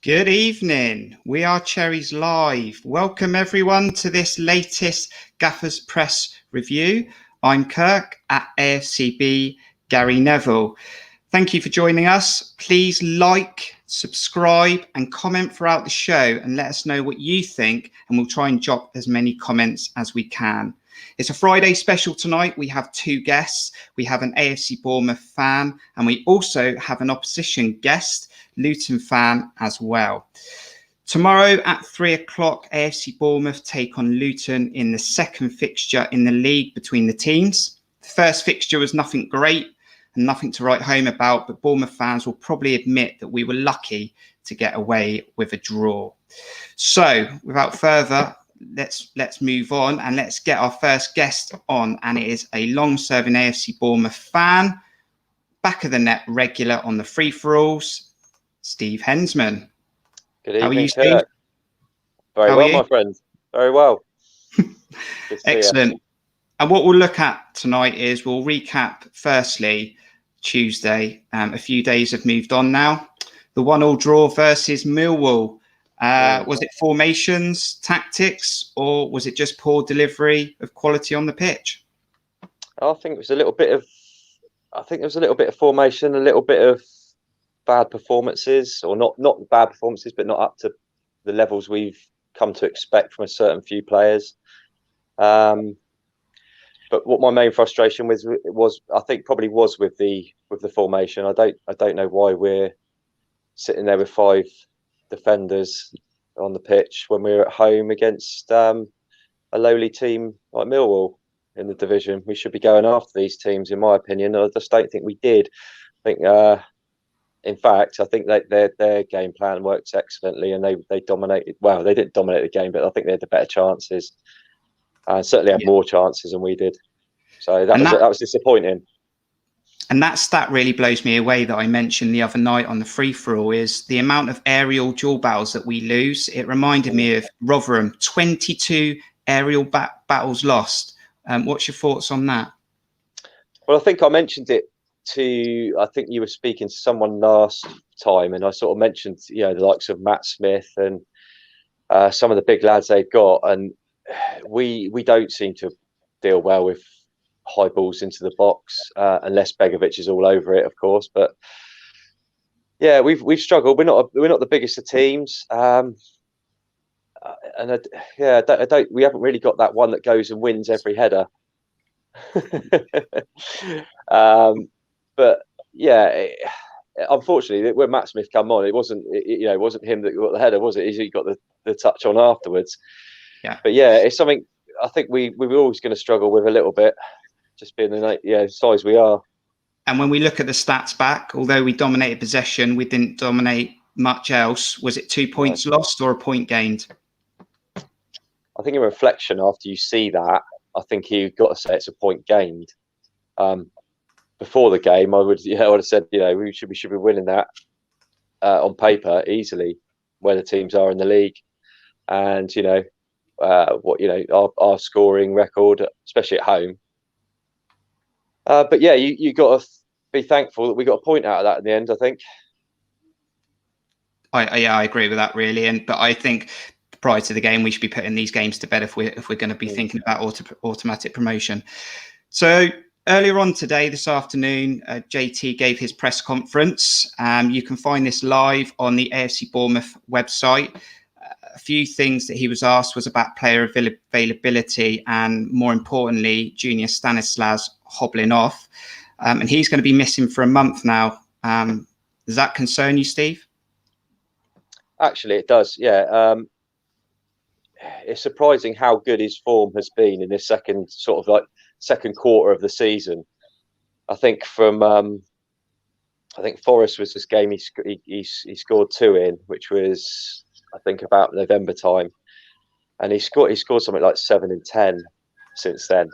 Good evening. We are Cherries Live. Welcome everyone to this latest Gaffers Press review. I'm Kirk at AFCB, Gary Neville. Thank you for joining us. Please like, subscribe and comment throughout the show and let us know what you think, and we'll try and jot as many comments as we can. It's a Friday special tonight. We have two guests. We have an AFC Bournemouth fan and we also have an opposition guest, Luton fan as well. Tomorrow at 3 o'clock, AFC Bournemouth take on Luton in the second fixture in the league between the teams. The first fixture was nothing great and nothing to write home about, but Bournemouth fans will probably admit that we were lucky to get away with a draw. So without further, let's move on and let's get our first guest on, and it is a long-serving AFC Bournemouth fan, back of the net regular on the free-for-alls, Steve Hensman. Good evening. How are you, Steve? Very well, my friend. Very well. Excellent. And what we'll look at tonight is we'll recap, firstly, Tuesday. A few days have moved on now. The 1-1 draw versus Millwall. Was it formations, tactics, or was it just poor delivery of quality on the pitch? I think it was a little bit of formation, a little bit of bad performances, or not bad performances, but not up to the levels we've come to expect from a certain few players. But what my main frustration was I think probably was with the formation. I don't know why we're sitting there with 5 defenders on the pitch when we were at home against a lowly team like Millwall in the division. We should be going after these teams, in my opinion. I just don't think we did. I think, in fact, I think that their game plan worked excellently, and they dominated. Well, they didn't dominate the game, but I think they had the better chances, and certainly had more chances than we did. So that was disappointing. And that stat really blows me away that I mentioned the other night on the free-for-all, is the amount of aerial duel battles that we lose. It reminded me of Rotherham, 22 aerial battles lost. What's your thoughts on that? Well, I think I mentioned it I think you were speaking to someone last time, and I sort of mentioned, the likes of Matt Smith and some of the big lads they've got, and we don't seem to deal well with high balls into the box, unless Begovic is all over it, of course. But yeah, we've struggled. We're not the biggest of teams, and we haven't really got that one that goes and wins every header. But yeah, unfortunately, when Matt Smith come on, it wasn't him that got the header, was it? He got the touch on afterwards. Yeah. But yeah, it's something I think we were always going to struggle with a little bit, just being the size we are. And when we look at the stats back, although we dominated possession, we didn't dominate much else. Was it 2 points lost or a point gained? I think in reflection, after you see that, I think you've got to say it's a point gained. Before the game, I would have said, we should be winning that on paper easily, where the teams are in the league, and our scoring record, especially at home. But yeah, you got to be thankful that we got a point out of that in the end, I think. I agree with that, really. But I think prior to the game, we should be putting these games to bed if we're going to be thinking about automatic promotion. So earlier on today, this afternoon, JT gave his press conference. You can find this live on the AFC Bournemouth website. A few things that he was asked was about player availability and, more importantly, Junior Stanislas hobbling off. And he's going to be missing for a month now. Does that concern you, Steve? Actually, it does, yeah. It's surprising how good his form has been in this second quarter of the season. I think Forest was this game he scored 2 in, which was, I think, about November time, and he scored something like 7 and 10 since then.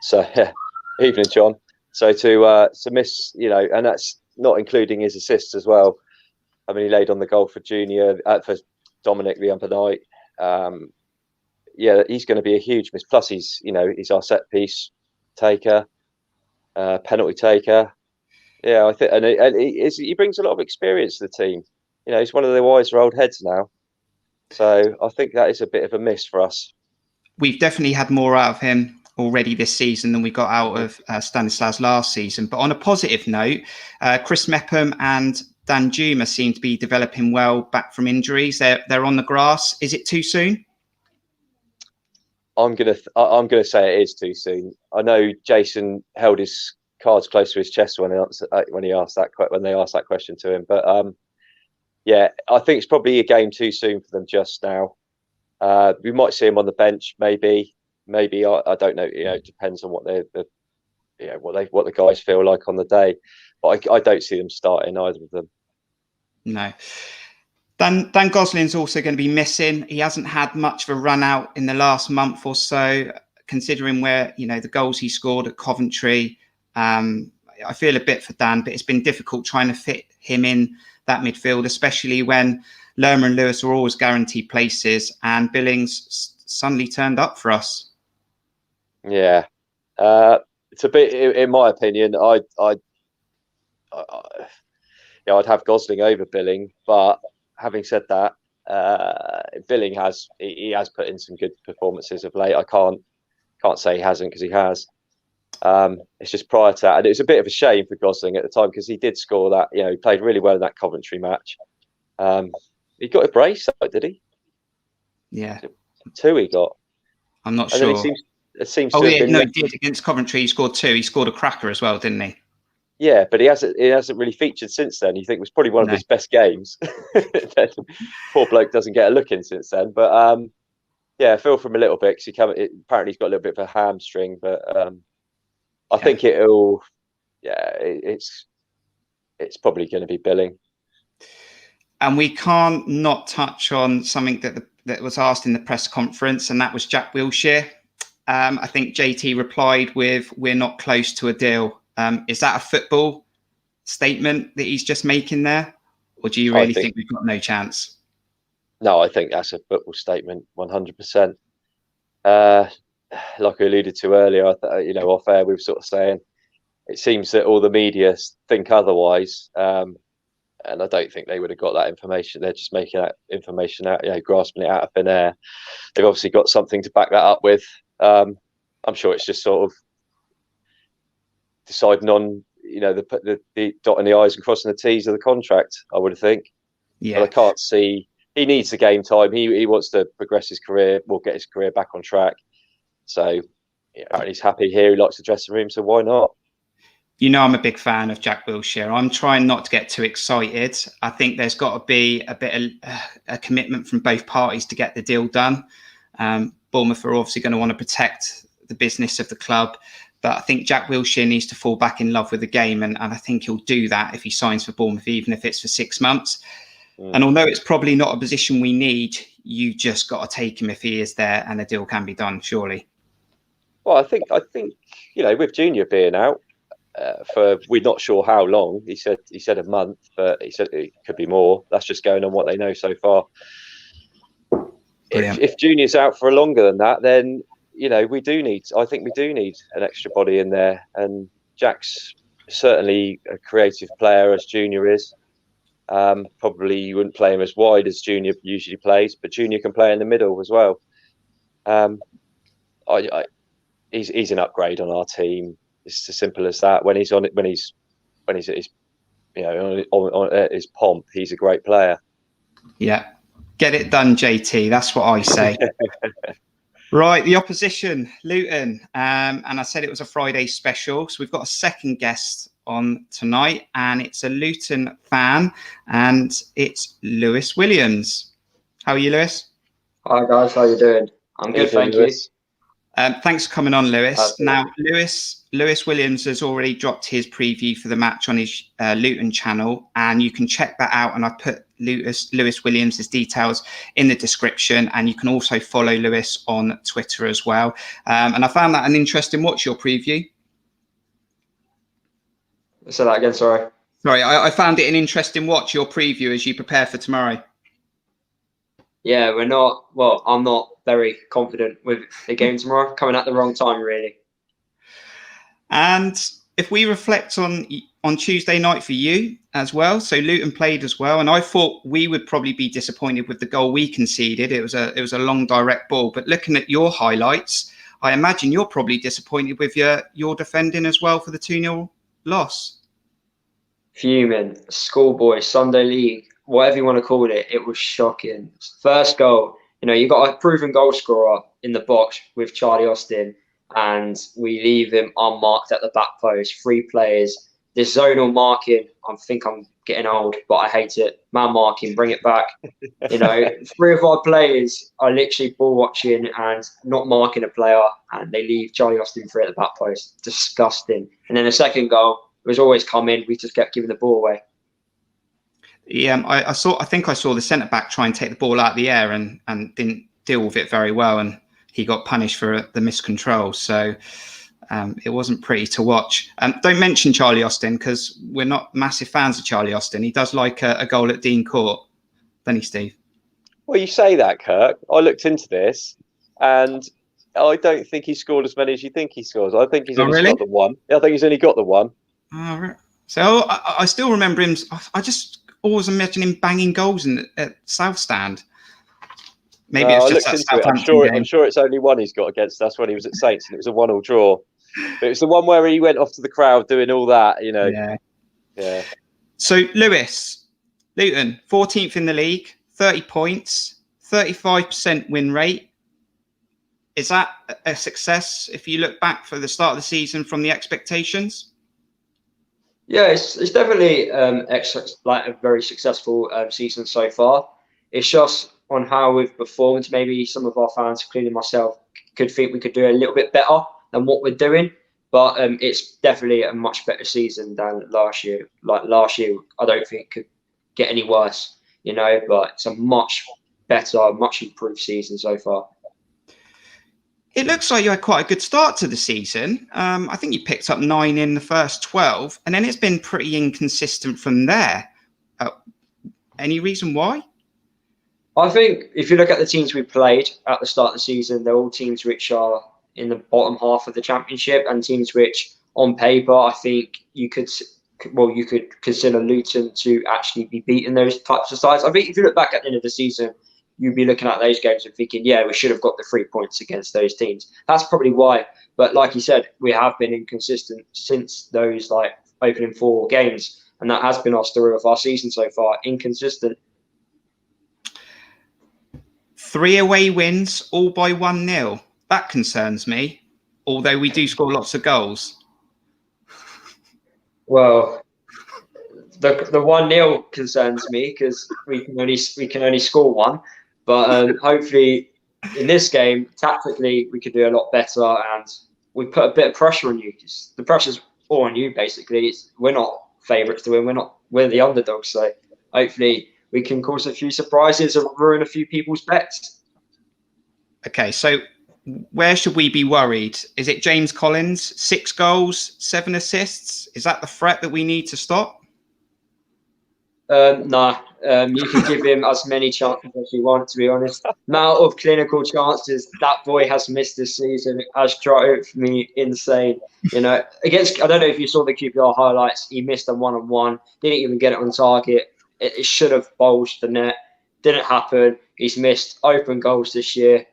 So yeah, evening, John. So to miss, and that's not including his assists as well. I mean, he laid on the goal for Junior, for Dominic the other night. Yeah, he's going to be a huge miss. Plus, he's our set piece taker, penalty taker. Yeah, I think, and he brings a lot of experience to the team. he's one of the wiser old heads now. So I think that is a bit of a miss for us. We've definitely had more out of him already this season than we got out of Stanislas last season. But on a positive note, Chris Mepham and Dan Juma seem to be developing well back from injuries. They're on the grass. Is it too soon? I'm gonna say it is too soon. I know Jason held his cards close to his chest when they asked that question to him. But yeah, I think it's probably a game too soon for them just now. We might see him on the bench, maybe. I don't know. It depends on what what the guys feel like on the day. But I don't see them starting either of them. No. Dan Gosling's also going to be missing. He hasn't had much of a run out in the last month or so, considering where the goals he scored at Coventry. I feel a bit for Dan, but it's been difficult trying to fit him in that midfield, especially when Lerma and Lewis were always guaranteed places, and Billings suddenly turned up for us. Yeah, it's a bit, in my opinion. I'd have Gosling over Billing, but having said that, Billing has put in some good performances of late. I can't say he hasn't, because he has. It's just prior to that, and it was a bit of a shame for Gosling at the time, because he did score that. He played really well in that Coventry match. He got a brace, did he? Yeah, 2 he got. I'm not and sure. Then it seems he did against Coventry. He scored 2. He scored a cracker as well, didn't he? Yeah, but he hasn't really featured since then. You think it was probably one of his best games. Poor bloke doesn't get a look in since then. But yeah, I feel from a little bit, because apparently he's got a little bit of a hamstring. But I think it'll. Yeah, it's probably going to be Billing. And we can't not touch on something that was asked in the press conference, and that was Jack Wilshere. I think JT replied with, "We're not close to a deal." Is that a football statement that he's just making there? Or do you really think we've got no chance? No, I think that's a football statement, 100%. Like I alluded to earlier, off air, we were sort of saying it seems that all the media think otherwise. And I don't think they would have got that information. They're just making that information out, grasping it out of thin air. They've obviously got something to back that up with. I'm sure it's just sort of deciding on, the dotting the I's and crossing the T's of the contract, I would think. Yeah. But I can't see. He needs the game time. He wants to progress his career, get his career back on track. So he's happy here. He likes the dressing room, so why not? I'm a big fan of Jack Wilshere. I'm trying not to get too excited. I think there's got to be a bit of a commitment from both parties to get the deal done. Bournemouth are obviously going to want to protect the business of the club, but I think Jack Wilshere needs to fall back in love with the game, and I think he'll do that if he signs for Bournemouth, even if it's for 6 months. And although it's probably not a position we need, you just got to take him if he is there, and a deal can be done, surely. Well, I think with Junior being out, for we're not sure how long. He said a month, but he said it could be more. That's just going on what they know so far. If Junior's out for longer than that, then we do need an extra body in there. And Jack's certainly a creative player, as Junior is. Probably you wouldn't play him as wide as Junior usually plays, but Junior can play in the middle as well. He's an upgrade on our team. It's as simple as that. When he's at his on his pomp, he's a great player. Yeah, get it done, JT. That's what I say. Right, the opposition, Luton, and I said it was a Friday special, so we've got a second guest on tonight, and it's a Luton fan, and it's Lewis Williams. How are you, Lewis? Hi guys, how you doing? I'm good, thank you. Thanks for coming on, Lewis. Now, Lewis Williams has already dropped his preview for the match on his Luton channel, and you can check that out. And I've put Lewis Williams' details in the description, and you can also follow Lewis on Twitter as well. And I found that an interesting watch, your preview. Say that again, sorry. Sorry, I found it an interesting watch, your preview, as you prepare for tomorrow. Yeah, I'm not very confident with the game tomorrow. Coming at the wrong time, really. And if we reflect on on Tuesday night for you as well. So Luton played as well, and I thought we would probably be disappointed with the goal we conceded. It was a long direct ball. But looking at your highlights, I imagine you're probably disappointed with your defending as well for the 2-0 loss. Fuming, schoolboy, Sunday league, whatever you want to call it. It was shocking. First goal, you got a proven goal scorer in the box with Charlie Austin, and we leave him unmarked at the back post. 3 players. This zonal marking, I think I'm getting old, but I hate it. Man marking, bring it back. 3 of our players are literally ball watching and not marking a player, and they leave Charlie Austin free at the back post. Disgusting. And then the second goal was always coming. We just kept giving the ball away. Yeah, I think I saw the centre back try and take the ball out of the air and didn't deal with it very well, and he got punished for the miscontrol. So it wasn't pretty to watch. Don't mention Charlie Austin, because we're not massive fans of Charlie Austin. He does like a goal at Dean Court, doesn't he, Steve? Well, you say that, Kirk. I looked into this, and I don't think he scored as many as you think he scores. I think he's only got the one. I think he's only got the one. So I still remember him. I just always imagine him banging goals at South Stand. Maybe it's just that Southampton game. I'm sure it's only one he's got against us when he was at Saints, and it was a 1-1 draw. But it was the one where he went off to the crowd doing all that, Yeah. So Lewis, Luton, 14th in the league, 30 points, 35% win rate. Is that a success if you look back for the start of the season from the expectations? Yeah, it's definitely like a very successful season so far. It's just on how we've performed. Maybe some of our fans, including myself, could think we could do a little bit better than what we're doing. But it's definitely a much better season than last year. Like last year, I don't think it could get any worse, but it's a much better, much improved season so far. It looks like you had quite a good start to the season. I think you picked up 9 in the first 12, and then it's been pretty inconsistent from there. Any reason why? I think if you look at the teams we played at the start of the season, they're all teams which are in the bottom half of the championship, and teams which, on paper, I think you could consider Luton to actually be beating those types of sides. I think if you look back at the end of the season, you'd be looking at those games and thinking, yeah, we should have got the 3 points against those teams. That's probably why. But like you said, we have been inconsistent since those opening 4 games. And that has been our story of our season so far, inconsistent. 3 away wins, all by 1-0. That concerns me, although we do score lots of goals. Well, the 1-0 concerns me because we can only score 1. But hopefully in this game, tactically, we could do a lot better, and we put a bit of pressure on you. The pressure's all on you, basically. We're not favourites to win. We're the underdogs. So hopefully we can cause a few surprises and ruin a few people's bets. Okay, so where should we be worried? Is it James Collins, 6 goals, 7 assists? Is that the threat that we need to stop? No. You can give him as many chances as you want, to be honest. Amount of clinical chances that boy has missed this season has drove me insane. I don't know if you saw the QPR highlights. He missed a 1-on-1, didn't even get it on target. It should have bulged the net. Didn't happen. He's missed open goals this year.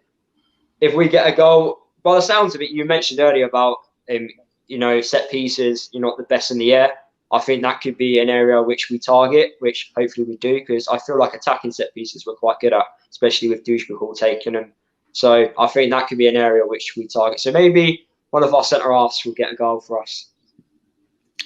If we get a goal, by the sounds of it, you mentioned earlier about set pieces. You're not the best in the air. I think that could be an area which we target, which hopefully we do, because I feel like attacking set pieces we're quite good at, especially with Douchebag taking them. So I think that could be an area which we target. So maybe one of our centre-halves will get a goal for us.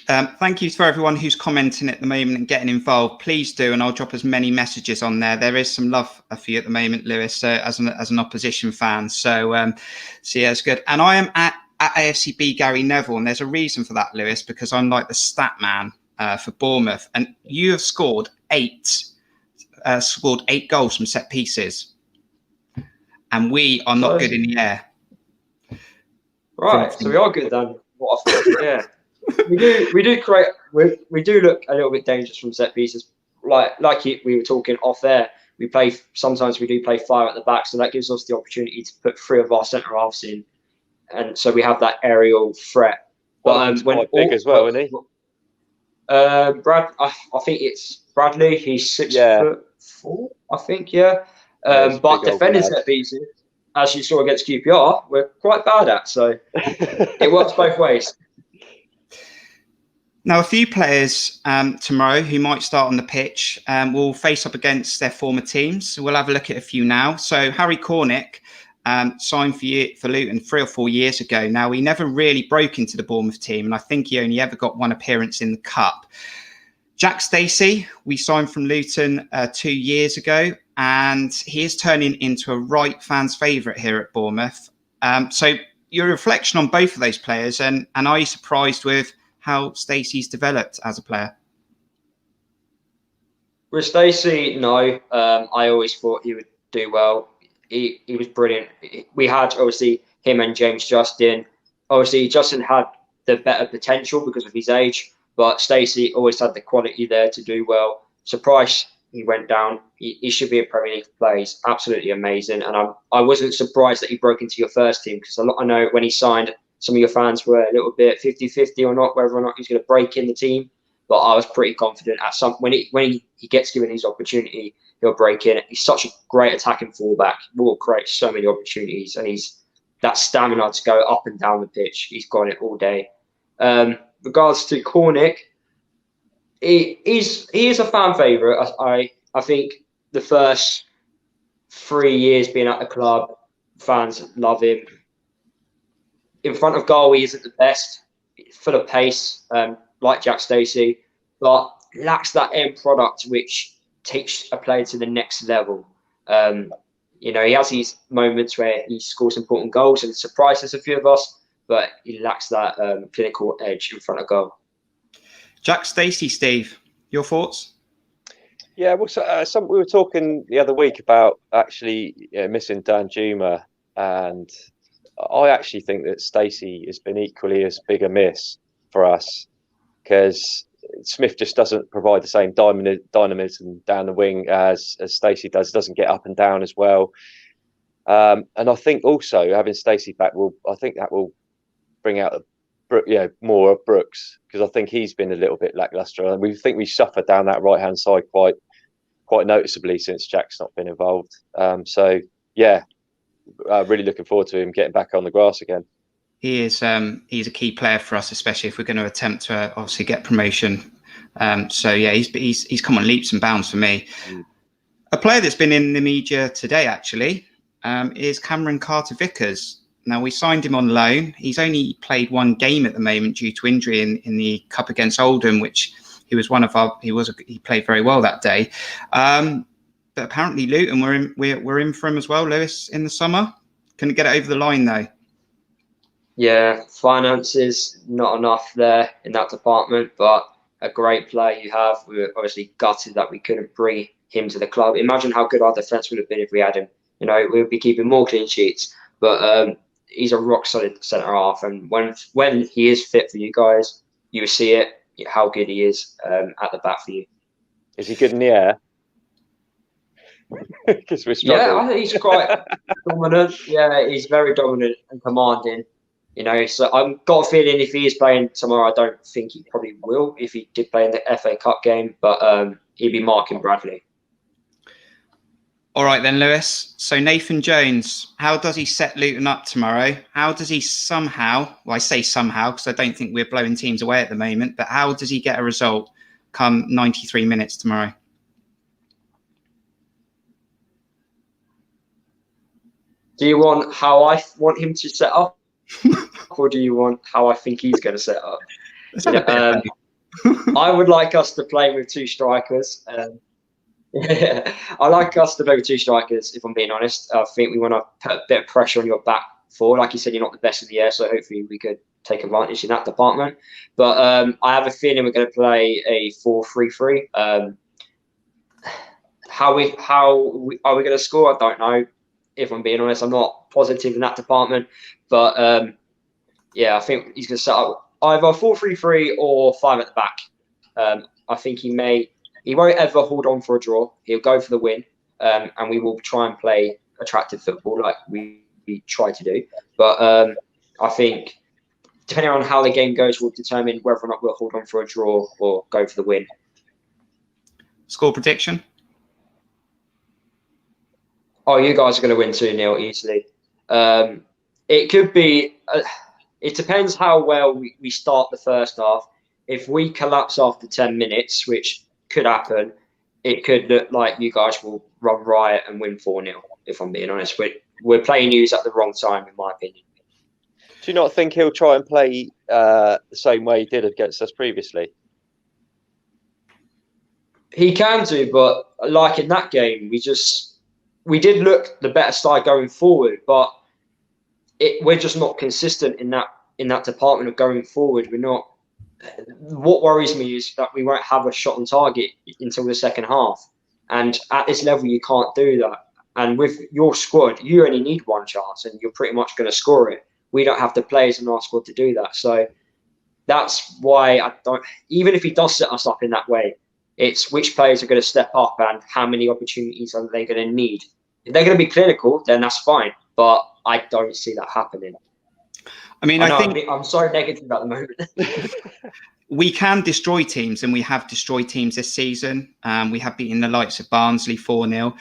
Thank you for everyone who's commenting at the moment and getting involved. Please do, and I'll drop as many messages on there. There is some love for you at the moment, Lewis, as an opposition fan. So yeah, it's good. And I am at AFCB Gary Neville, and there's a reason for that, Lewis, because I'm like the stat man for Bournemouth, and you have scored 8 goals from set pieces, and we are not good in the air. Right, so we are good then. What I thought, yeah. We do look a little bit dangerous from set pieces. Like we were talking off air, sometimes we do play fire at the back, so that gives us the opportunity to put 3 of our centre halves in, and so we have that aerial threat. But he's quite big as well, isn't he? I think it's Bradley. He's 6'4", I think. Yeah. But defending set pieces, as you saw against QPR, we're quite bad at. So it works both ways. Now, a few players tomorrow who might start on the pitch will face up against their former teams. So we'll have a look at a few now. So Harry Cornick signed for Luton 3 or 4 years ago. Now, he never really broke into the Bournemouth team, and I think he only ever got one appearance in the Cup. Jack Stacey, we signed from Luton 2 years ago, and he is turning into a right fans' favourite here at Bournemouth. So your reflection on both of those players, and are you surprised with how Stacey's developed as a player? With Stacey, no. I always thought he would do well. He was brilliant. We had, obviously, him and James Justin. Obviously, Justin had the better potential because of his age, but Stacey always had the quality there to do well. Surprised he went down. He should be a Premier League player. He's absolutely amazing. And I wasn't surprised that he broke into your first team, because I know when he signed, some of your fans were a little bit 50-50 or not, whether or not he's going to break in the team. But I was pretty confident when he gets given his opportunity, he'll break in. He's such a great attacking fullback. He will create so many opportunities, and he's that stamina to go up and down the pitch. He's got it all day. Regards to Cornick, he is a fan favourite. I think the first 3 years being at the club, fans love him. In front of goal, he isn't the best. Full of pace, like Jack Stacey, but lacks that end product which takes a player to the next level. He has these moments where he scores important goals and surprises a few of us, but he lacks that clinical edge in front of goal. Jack Stacey, Steve, your thoughts? Yeah, well, we were talking the other week about actually missing Dan Juma, and I actually think that Stacey has been equally as big a miss for us, because Smith just doesn't provide the same dynamism down the wing as Stacey does. Doesn't get up and down as well. And I think also having Stacey back will bring out more of Brooks, because I think he's been a little bit lacklustre, and we think we suffered down that right hand side quite noticeably since Jack's not been involved. Really looking forward to him getting back on the grass again. He is. He's a key player for us, especially if we're going to attempt to obviously get promotion. He's come on leaps and bounds for me. A player that's been in the media today actually is Cameron Carter-Vickers. Now, we signed him on loan. He's only played one game at the moment due to injury in the Cup against Oldham, which he played very well that day. But apparently Luton we're in for him as well, Lewis, in the summer. Couldn't get it over the line though. Yeah, finances not enough there in that department, but a great player you have. We were obviously gutted that we couldn't bring him to the club. Imagine how good our defence would have been if we had him. We would be keeping more clean sheets. But he's a rock solid centre half, and when he is fit for you guys, you will see it how good he is at the back for you. Is he good in the air? Because we're struggling. Yeah, I think he's quite dominant. Yeah, he's very dominant and commanding. So I've got a feeling if he is playing tomorrow, I don't think he probably will if he did play in the FA Cup game, but he'd be marking Bradley. All right then, Lewis. So Nathan Jones, how does he set Luton up tomorrow? How does he somehow, well, I say somehow because I don't think we're blowing teams away at the moment, but how does he get a result come 93 minutes tomorrow? Do you want how I want him to set up? Or do you want how I think he's going to set up? I would like us to play with two strikers. I like us to play with two strikers, if I'm being honest. I think we want to put a bit of pressure on your back four. Like you said, you're not the best in the air, so hopefully we could take advantage in that department. But I have a feeling we're going to play a 4-3-3. How are we going to score? I don't know. If I'm being honest, I'm not positive in that department. But I think he's going to set up either 4-3-3 or 5 at the back. I think he won't ever hold on for a draw. He'll go for the win, and we will try and play attractive football like we try to do. But I think depending on how the game goes, will determine whether or not we'll hold on for a draw or go for the win. Score prediction? Oh, you guys are going to win 2-0 easily. It could be. It depends how well we start the first half. If we collapse after 10 minutes, which could happen, it could look like you guys will run riot and win 4-0, if I'm being honest. We're playing you at the wrong time, in my opinion. Do you not think he'll try and play the same way he did against us previously? He can do, but like in that game, we did look the better side going forward, but we're just not consistent in that department of going forward. We're not. What worries me is that we won't have a shot on target until the second half, and at this level, you can't do that. And with your squad, you only need one chance, and you're pretty much going to score it. We don't have the players in our squad to do that, so that's why I don't. Even if he does set us up in that way, it's which players are going to step up and how many opportunities are they going to need. If they're going to be clinical, then that's fine, but I don't see that happening. I mean, I think I'm so negative at the moment. we can destroy teams, and we have destroyed teams this season. We have beaten the likes of Barnsley 4-0.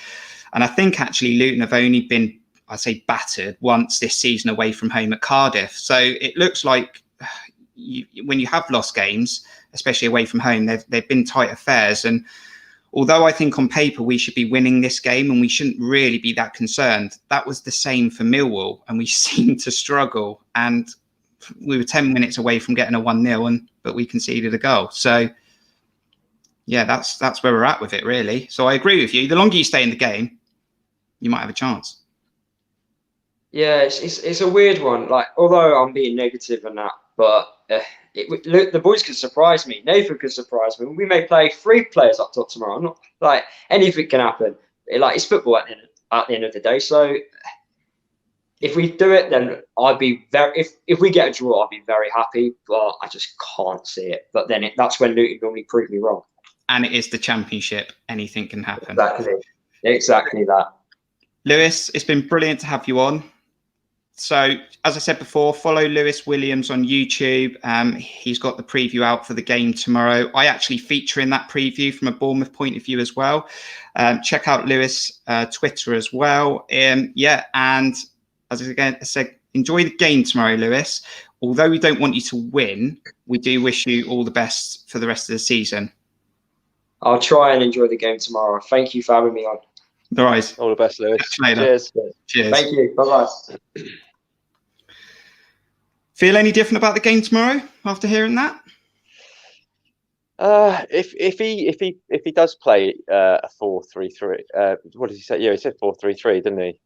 And I think actually Luton have only been, I say, battered once this season away from home at Cardiff. So it looks like when you have lost games, especially away from home, they've been tight affairs. And although I think on paper we should be winning this game and we shouldn't really be that concerned, that was the same for Millwall, and we seemed to struggle. And we were 10 minutes away from getting a 1-0, but we conceded a goal. So, yeah, that's where we're at with it, really. So I agree with you. The longer you stay in the game, you might have a chance. Yeah, it's a weird one. Like, although I'm being negative and that, but look, the boys could surprise me. Nathan could surprise me. We may play 3 players up top tomorrow. Not like anything can happen. It's football at the end of the day. So if we do it, then I'd be very. If we get a draw, I'd be very happy. But I just can't see it. But then that's when Luton normally prove me wrong. And it is the Championship. Anything can happen. Exactly that. Lewis, it's been brilliant to have you on. So, as I said before, follow Lewis Williams on YouTube. He's got the preview out for the game tomorrow. I actually feature in that preview from a Bournemouth point of view as well. Check out Lewis' Twitter as well. And as I said, enjoy the game tomorrow, Lewis. Although we don't want you to win, we do wish you all the best for the rest of the season. I'll try and enjoy the game tomorrow. Thank you for having me on. All right. All the best, Lewis. Cheers. Thank you. Bye-bye. Feel any different about the game tomorrow after hearing that? If he does play a 4-3-3, what did he say? Yeah, he said 4-3-3, didn't he?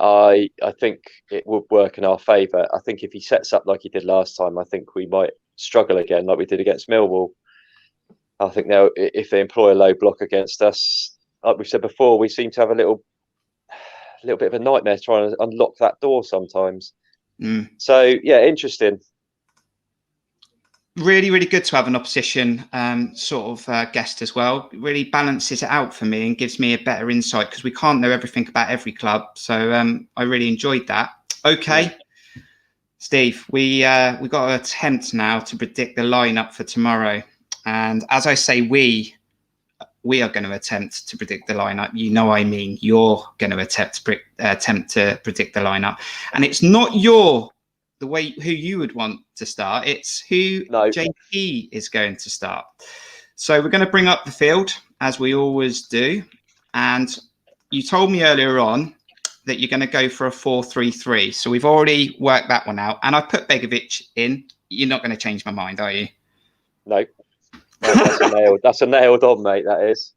I think it would work in our favour. I think if he sets up like he did last time, I think we might struggle again, like we did against Millwall. I think now if they employ a low block against us, like we said before, we seem to have a little bit of a nightmare trying to unlock that door sometimes. So yeah, interesting. Really, really good to have an opposition guest as well. It really balances it out for me and gives me a better insight because we can't know everything about every club. So I really enjoyed that. Okay, Steve, we got to attempt now to predict the lineup for tomorrow. And as I say, we are going to attempt to predict the lineup. You know, I mean, you're going to attempt to predict the lineup, and it's not the way who you would want to start. It's who JP is going to start. So we're going to bring up the field as we always do. And you told me earlier on that you're going to go for a 4-3-3. So we've already worked that one out. And I put Begovic in. You're not going to change my mind, are you? No. That's a nailed on, mate. That is.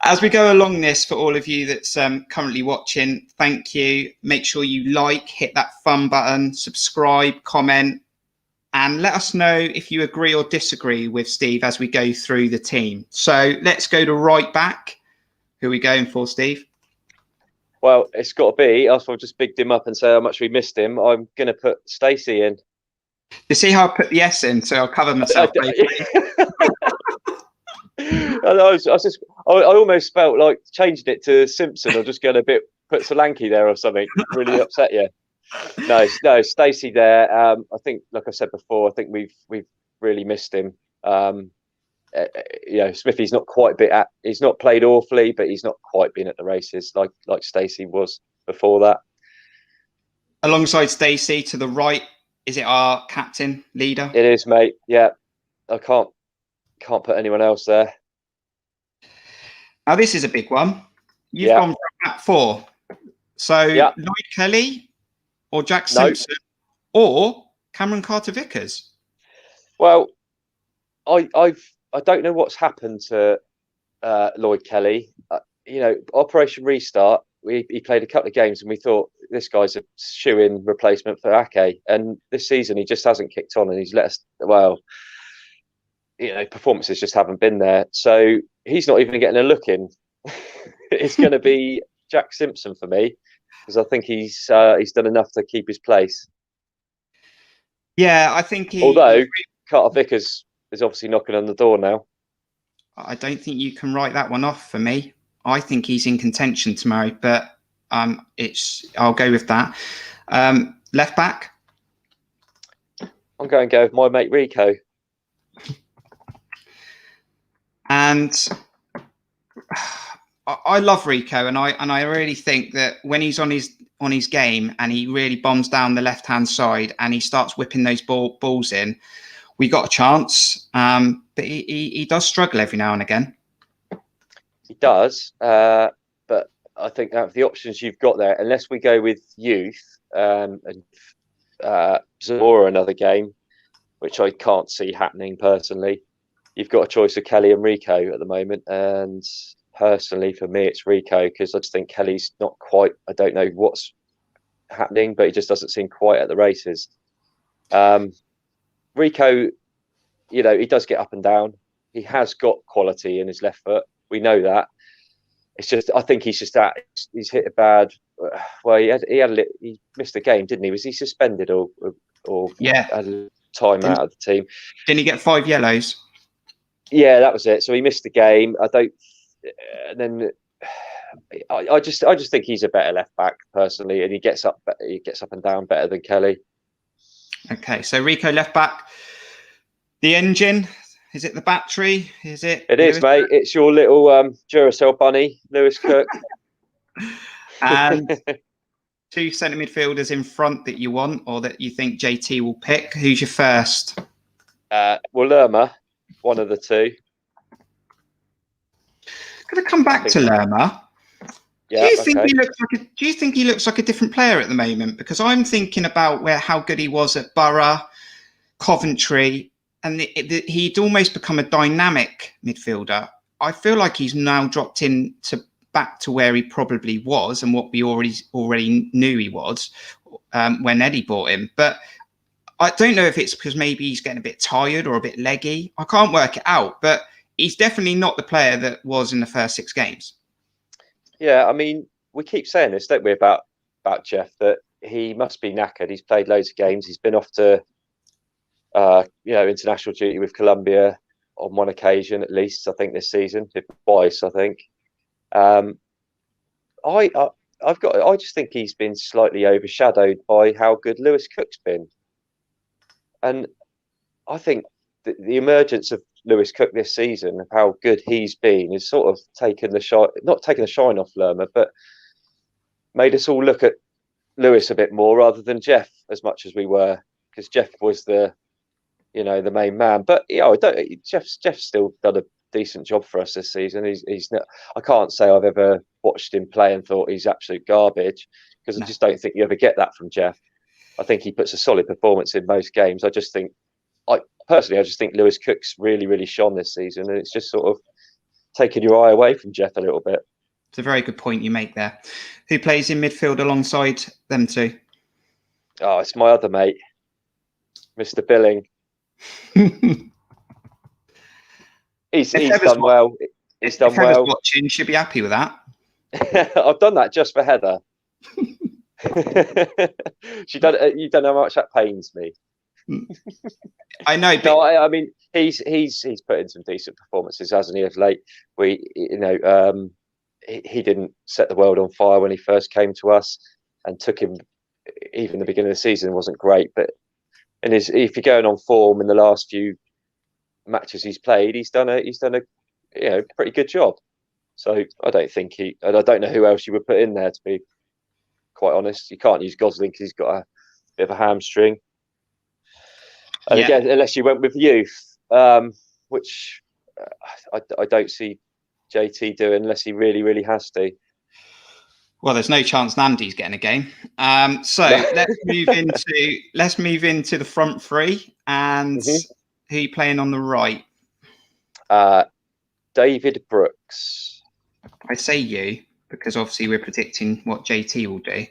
As we go along this, for all of you that's currently watching, thank you. Make sure you hit that thumb button, subscribe, comment, and let us know if you agree or disagree with Steve as we go through the team. So let's go to right back. Who are we going for, Steve? Well, it's got to be. I'll just bigged him up and say how much we missed him. I'm going to put Stacey in. You see how I put the S in, so I'll cover myself. I almost felt like changing it to Simpson or just going put Solanke there or something. Really upset you. No, Stacey there. I think, like I said before, I think we've really missed him. Smithy's not quite he's not played awfully, but he's not quite been at the races like Stacey was before that. Alongside Stacey to the right, is it our captain leader? It is, mate. Yeah, I can't put anyone else there. Now this is a big one. You've gone for a back four. So Lloyd Kelly or Jack Simpson or Cameron Carter-Vickers? Well, I don't know what's happened to Lloyd Kelly. Operation Restart, he played a couple of games and we thought this guy's a shoo-in replacement for Ake. And this season he just hasn't kicked on and he's let us, performances just haven't been there. So he's not even getting a look in. It's going to be Jack Simpson for me because I think he's done enough to keep his place. Yeah, I think although Carter-Vickers is obviously knocking on the door now. I don't think you can write that one off for me. I think he's in contention tomorrow, but I'll go with that. Left back? I'm going to go with my mate Rico. And I love Rico, and I really think that when he's on his game and he really bombs down the left hand side and he starts whipping those balls in, we got a chance. But he does struggle every now and again. He does, but I think out of the options you've got there, unless we go with youth and Zamora another game, which I can't see happening personally, you've got a choice of Kelly and Rico at the moment. And personally, for me, it's Rico because I just think Kelly's not quite. I don't know what's happening, but he just doesn't seem quite at the races. Rico, he does get up and down. He has got quality in his left foot. We know that. It's just, I think he's hit a bad. Well, he missed a game, didn't he? Was he suspended or had a time out of the team? Didn't he get 5 yellows? Yeah, that was it. So he missed the game. I just think he's a better left back personally, and he gets up and down better than Kelly. Okay, so Rico left back. The engine. Is it the battery? Is it? It is, mate. It's your little Duracell bunny, Lewis Cook. And 2 centre midfielders in front that you want or that you think JT will pick. Who's your first? Lerma, one of the two. Going to come back to Lerma. Yeah, do you think he looks like a different player at the moment? Because I'm thinking about how good he was at Borough, Coventry, and he'd almost become a dynamic midfielder. I feel like he's now dropped back to where he probably was and what we already knew he was when Eddie bought him. But I don't know if it's because maybe he's getting a bit tired or a bit leggy. I can't work it out, but he's definitely not the player that was in the first 6 games. Yeah, I mean, we keep saying this, don't we, about Jeff, that he must be knackered. He's played loads of games. He's been off to international duty with Colombia on one occasion at least, I think, this season, twice, I think. I just think he's been slightly overshadowed by how good Lewis Cook's been. And I think the emergence of Lewis Cook this season, of how good he's been, is sort of not taken the shine off Lerma, but made us all look at Lewis a bit more rather than Jeff as much as we were, because Jeff was the main man. But Jeff's still done a decent job for us this season. He's not, I can't say I've ever watched him play and thought he's absolute garbage, because I just don't think you ever get that from Jeff. I think he puts a solid performance in most games. I just think Lewis Cook's really, really shone this season, and it's just sort of taken your eye away from Jeff a little bit. It's a very good point you make there. Who plays in midfield alongside them two? Oh, it's my other mate, Mr. Billing. He's done well. He's done well. Heather's watching, you should be happy with that. I've done that just for Heather. You don't know how much that pains me. I know. But... No, I mean, he's put in some decent performances, hasn't he, of late? He didn't set the world on fire when he first came to us, and took him even the beginning of the season wasn't great. But if you're going on form in the last few matches he's played, he's done a pretty good job. So I don't know who else you would put in there, to be quite honest. You can't use Gosling because he's got a bit of a hamstring. And again, unless you went with youth, which I don't see JT doing unless he really, really has to. Well, there's no chance Namdi's getting a game. So let's move into the front three, and who are you playing on the right? David Brooks. I say you because obviously we're predicting what JT will do.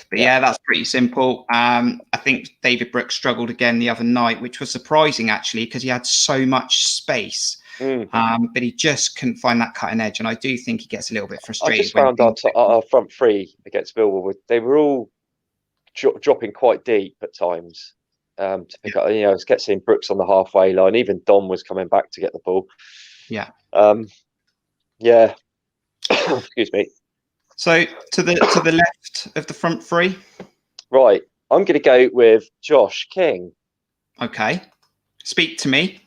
But yeah, that's pretty simple. I think David Brooks struggled again the other night, which was surprising actually because he had so much space. But he just couldn't find that cutting edge, and I do think he gets a little bit frustrated. I just found our front three against Millwall, they were all dropping quite deep at times to pick up. I kept seeing Brooks on the halfway line. Even Dom was coming back to get the ball. Yeah. Excuse me. So to the left of the front three. Right, I'm going to go with Josh King. Okay, speak to me.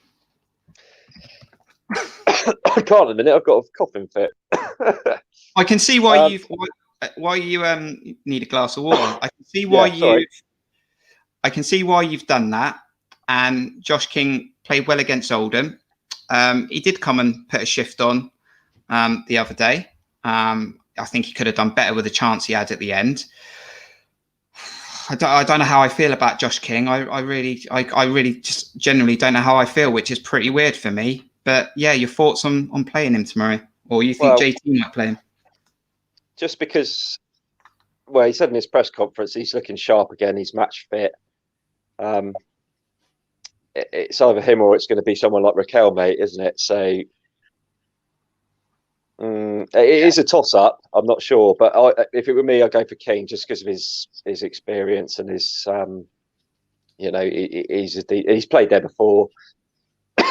I can't in a minute. I've got a coughing fit. I can see why you need a glass of water. I can see why I can see why you've done that. And Josh King played well against Oldham. He did come and put a shift on the other day. I think he could have done better with the chance he had at the end. I don't know how I feel about Josh King. I really just generally don't know how I feel, which is pretty weird for me. But yeah, your thoughts on playing him tomorrow, or you think JT might play him? Just because, he said in his press conference he's looking sharp again. He's match fit. It's either him or it's going to be someone like Raquel, mate, isn't it? So it is a toss-up. I'm not sure, but if it were me, I'd go for King just because of his experience and his, he's played there before.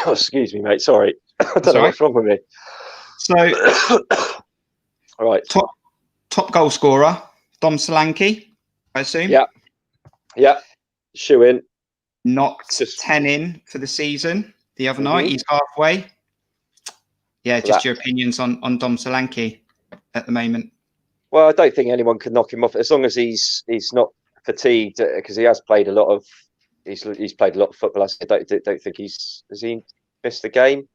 Oh, excuse me, mate. Sorry, I don't know what's wrong with me. So, all right, top goal scorer, Dom Solanke, I assume. Yeah, shoe in. Knocked 10 in for the season the other night. He's halfway. Yeah, just your opinions on Dom Solanke at the moment. Well, I don't think anyone can knock him off as long as he's not fatigued, because he has played a lot of he's played a lot of football. I don't think has he missed a game?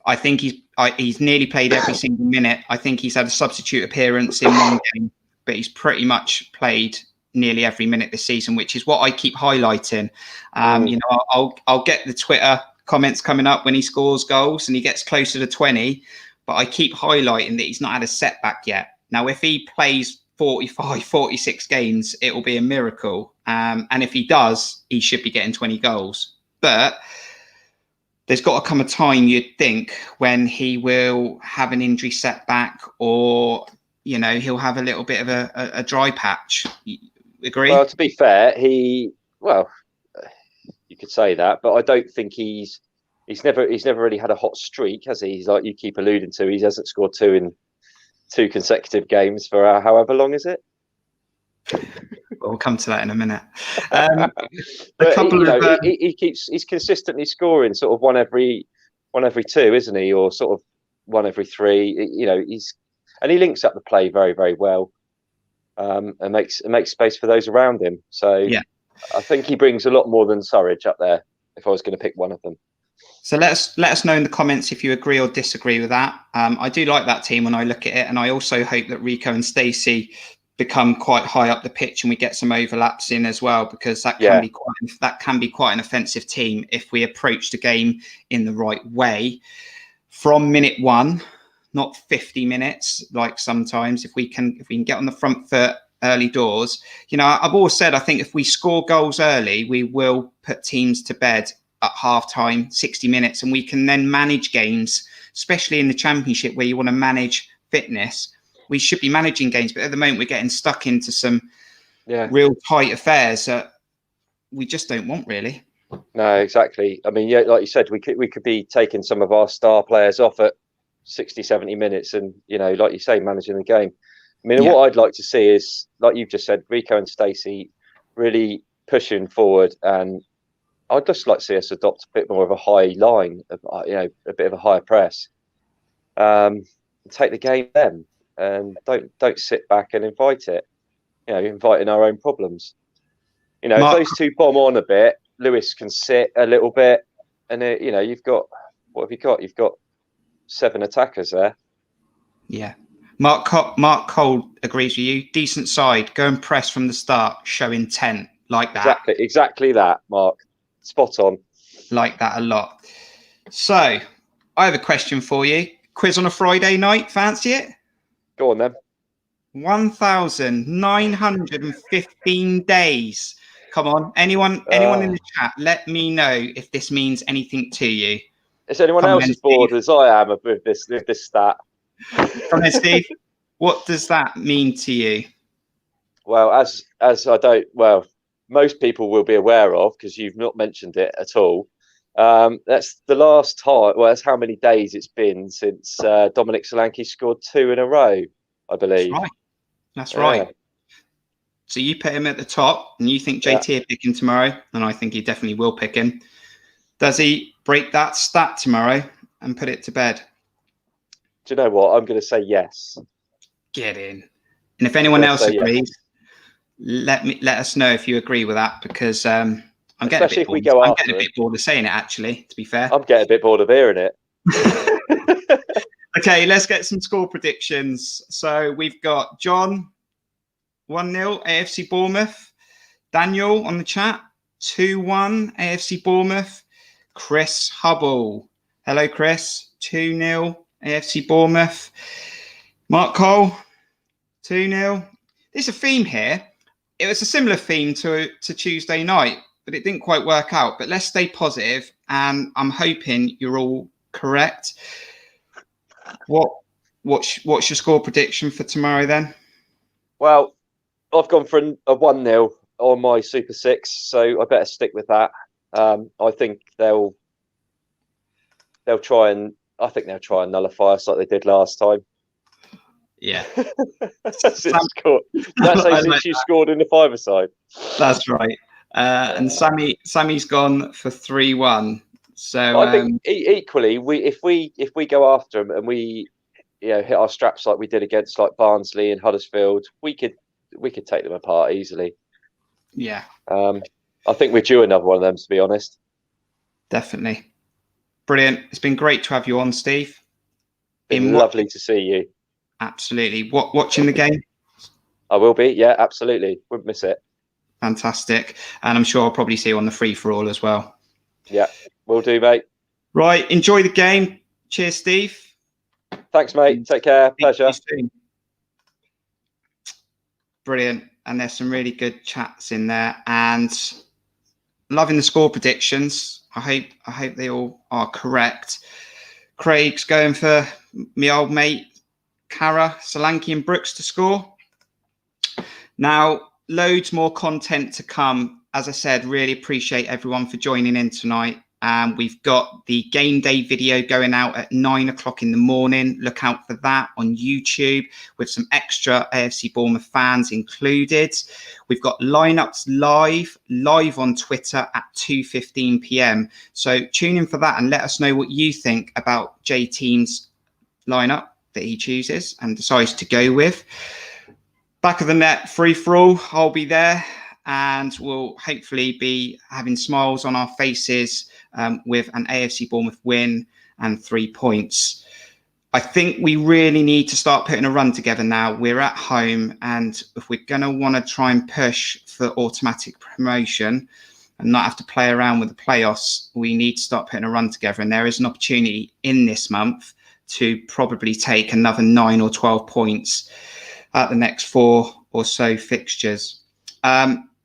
I think he's nearly played every single minute. I think he's had a substitute appearance in one game, but he's pretty much played nearly every minute this season, which is what I keep highlighting. I'll get the Twitter comments coming up when he scores goals and he gets closer to 20, but I keep highlighting that he's not had a setback yet. Now, if he plays 45, 46 games, it will be a miracle. And if he does, he should be getting 20 goals. But there's got to come a time, you'd think, when he will have an injury setback or, he'll have a little bit of a dry patch. Agree? Well, to be fair, you could say that, but I don't think he's never really had a hot streak, has he? He's like you keep alluding to. He hasn't scored 2 in 2 consecutive games for however long is it? We'll come to that in a minute. He's consistently scoring sort of one every 2, isn't he? Or sort of 1 every 3. He links up the play very, very well, and makes space for those around him. So yeah, I think he brings a lot more than Surridge up there. If I was going to pick one of them. So let us know in the comments if you agree or disagree with that. I do like that team when I look at it, and I also hope that Rico and Stacey become quite high up the pitch and we get some overlaps in as well, because that can be quite an offensive team if we approach the game in the right way from minute 1, not 50 minutes like sometimes. If we can get on the front foot early doors, I've always said I think if we score goals early, we will put teams to bed at half time, 60 minutes, and we can then manage games, especially in the Championship where you want to manage fitness. We should be managing games, but at the moment we're getting stuck into some real tight affairs that we just don't want, really. No, exactly. I mean, like you said, we could be taking some of our star players off at 60, 70 minutes and, like you say, managing the game. I mean, what I'd like to see is, like you've just said, Rico and Stacey really pushing forward, and I'd just like to see us adopt a bit more of a high line, a bit of a higher press. Take the game then, and don't sit back and invite it. Inviting our own problems. If those two bomb on a bit, Lewis can sit a little bit, and you've got, what have you got? You've got 7 attackers there. Yeah. Mark Cole agrees with you. Decent side. Go and press from the start. Show intent. Like that. Exactly that, Mark. Spot on. Like that a lot. So, I have a question for you. Quiz on a Friday night. Fancy it? Go on then. 1,915 days. Come on. Anyone in the chat, let me know if this means anything to you. Is anyone else as bored as I am with this stat? Come on, Steve. What does that mean to you? Well, as most people will be aware of, because you've not mentioned it at all. That's the last time. Well, that's how many days it's been since Dominic Solanke scored 2 in a row, I believe. That's right. So you put him at the top, and you think JT will pick him tomorrow, and I think he definitely will pick him. Does he break that stat tomorrow and put it to bed? Do you know what? I'm going to say yes. Get in. And if anyone else agrees, let us know if you agree with that, because I'm getting a bit bored of saying it, actually, to be fair. I'm getting a bit bored of hearing it. Okay, let's get some score predictions. So we've got John, 1-0, AFC Bournemouth. Daniel on the chat, 2-1, AFC Bournemouth. Chris Hubble. Hello, Chris. 2-0, AFC Bournemouth. Mark Cole, 2-0. There's a theme here. It was a similar theme to Tuesday night, but it didn't quite work out. But let's stay positive, and I'm hoping you're all correct. What's your score prediction for tomorrow then? Well, I've gone for a 1-0 on my Super 6, so I better stick with that. I think they'll try and nullify us like they did last time. Yeah. Since you scored in the 5-a-side. That's right. And Sammy's gone for 3-1. So I think equally, if we go after them and we hit our straps like we did against like Barnsley and Huddersfield, we could take them apart easily. Yeah. I think we're due another one of them, to be honest. Definitely. Brilliant. It's been great to have you on, Steve. Been lovely to see you. Absolutely. Watching the game? I will be. Yeah, absolutely. Wouldn't miss it. Fantastic. And I'm sure I'll probably see you on the free-for-all as well. Yeah, will do, mate. Right. Enjoy the game. Cheers, Steve. Thanks, mate. Take care. Pleasure. Brilliant. And there's some really good chats in there. And loving the score predictions. I hope they all are correct. Craig's going for my old mate, Cara, Solanke and Brooks to score. Now, loads more content to come. As I said, really appreciate everyone for joining in tonight. We've got the game day video going out at 9 o'clock in the morning. Look out for that on YouTube with some extra AFC Bournemouth fans included. We've got lineups live on Twitter at 2:15 p.m. So tune in for that and let us know what you think about J-Team's lineup that he chooses and decides to go with. Back of the net, free for all. I'll be there and we'll hopefully be having smiles on our faces with an AFC Bournemouth win and 3 points. I think we really need to start putting a run together now. We're at home, and if we're going to want to try and push for automatic promotion and not have to play around with the playoffs, we need to start putting a run together. And there is an opportunity in this month to probably take another 9 or 12 points at the next 4 or so fixtures.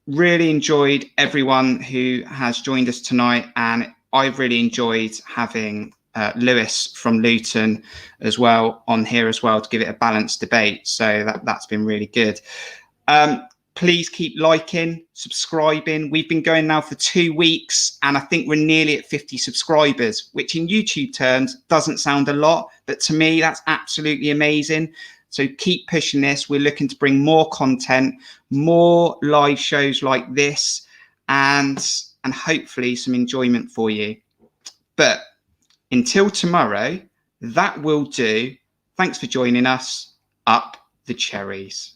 Really enjoyed everyone who has joined us tonight, and I've really enjoyed having Lewis from Luton as well on here as well to give it a balanced debate. So that's been really good. Please keep liking, subscribing. We've been going now for 2 weeks, and I think we're nearly at 50 subscribers, which in YouTube terms doesn't sound a lot, but to me, that's absolutely amazing. So keep pushing this. We're looking to bring more content, more live shows like this, and hopefully some enjoyment for you. But until tomorrow, that will do. Thanks for joining us. Up the cherries.